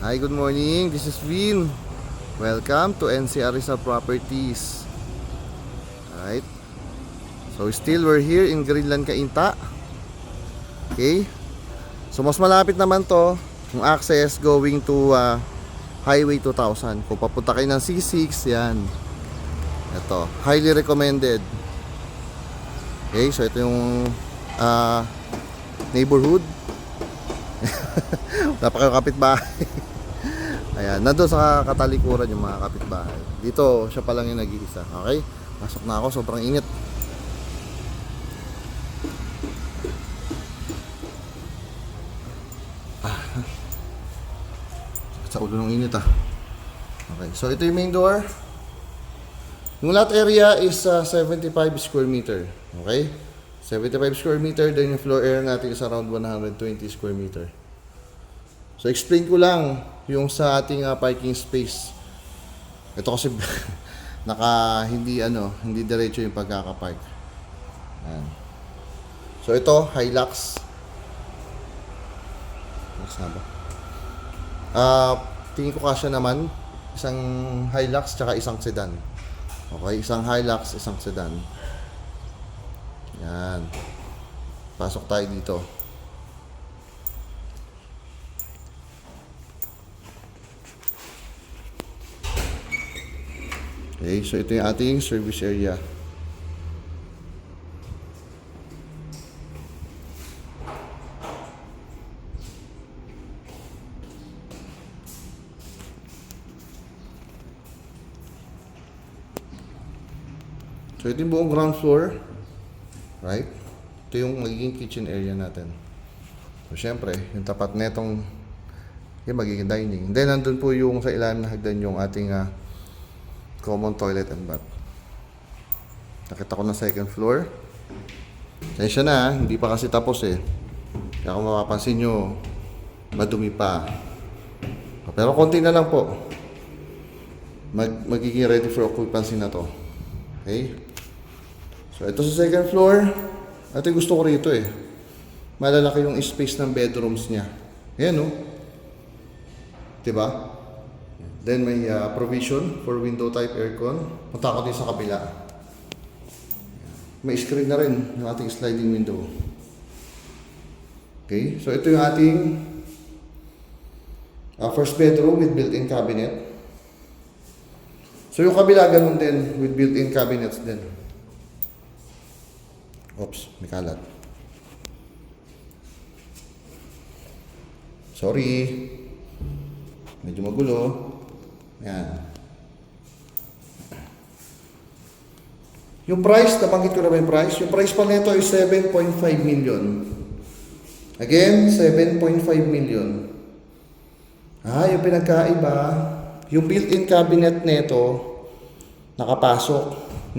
Hi, good morning. This is Vin. Welcome to NCR Rizal Properties. Alright. So still we're here in Greenland, Cainta. Okay. So mas malapit naman to yung access going to Highway 2000. Kung papunta kayo ng C6, yan. Ito, highly recommended. Okay, so ito yung neighborhood. Napaka kapitbahay. Ayan, nandun sa katalikuran yung mga kapitbahay. Dito, siya pa lang yung nag-iisa. Okay? Pasok na ako, sobrang init. Sa ulo ng init Okay, so ito yung main door. Yung lot area is 75 square meter. Okay? 75 square meter, then yung floor area natin is around 120 square meter. So explain ko lang yung sa ating parking space. Ito kasi hindi diretso yung pagkaka-park. Ayan. So ito, Hilux. Tingin ko kasya naman isang Hilux tsaka isang sedan. Okay, isang Hilux, isang sedan. Yan. Pasok tayo dito. Okay, so ito yung ating service area. So ito yung buong ground floor. Right? Ito yung magiging kitchen area natin. So syempre, yung tapat netong yung magiging dining. Then nandun po yung sa ilalim na hagdan yung ating common toilet and bath. Nakita ko na second floor. Kaya na, hindi pa kasi tapos Kaya kung mapapansin nyo, madumi pa. Pero konti na lang po. Magiging ready for occupancy na to. Okay? So ito sa second floor. Ito yung gusto ko rito malalaki yung space ng bedrooms niya. Ayan diba? Then may provision for window type aircon. Punta ako din sa kabila. May screen na rin yung ating sliding window. Okay, so ito yung ating first bedroom with built-in cabinet. So yung kabila ganun din with built-in cabinets din. Oops, may kalat. Sorry. Medyo magulo. Yan. Yung price, nabanggit ko na ba yung price? Yung price pa nito is 7.5 million. Again, 7.5 million. Yung pinagkaiba, yung built-in cabinet nito, nakapasok.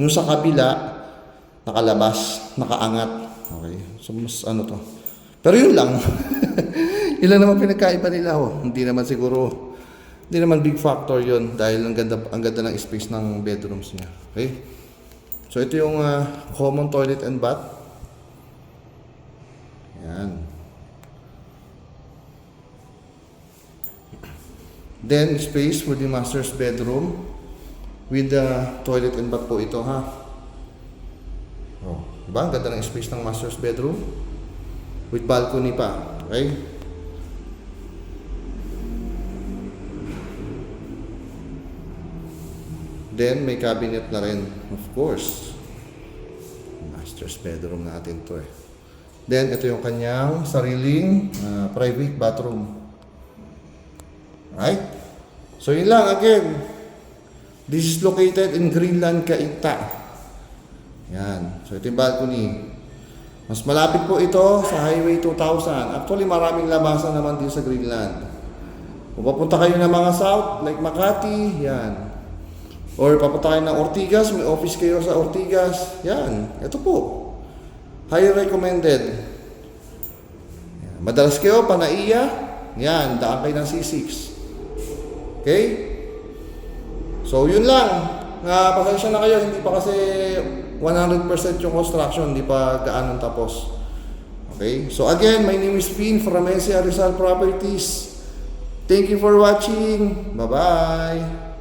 Yung sa kabila, nakalabas, nakaangat. Okay, so mas to. Pero yun lang. Yun lang naman pinagkaiba nila. Hindi naman big factor yon dahil ang ganda ng space ng bedrooms niya. Okay? So ito yung common toilet and bath. Yan. Then space for the master's bedroom with the toilet and bath po ito diba? Ang ganda ng space ng master's bedroom with balcony pa. Okay? Then, may cabinet na rin, of course. Master's bedroom natin to Then, ito yung kanyang sariling private bathroom. Right? So, yun lang. Again, this is located in Greenland, Cainta. Yan. So, ito yung balcony. Mas malapit po ito sa Highway 2000. Actually, maraming labasan naman din sa Greenland. Kung papunta kayo ng mga south, like Makati, yan. Or papunta kayo ng Ortigas, may office kayo sa Ortigas. Yan, ito po. Highly recommended. Yan. Madalas kayo, Panaiya. Yan, daan kayo ng C6. Okay? So, yun lang. Pasensya na kayo, hindi pa kasi 100% yung construction, hindi pa gaanong tapos. Okay? So, again, my name is Vin from NCR Rizal Properties. Thank you for watching. Bye-bye.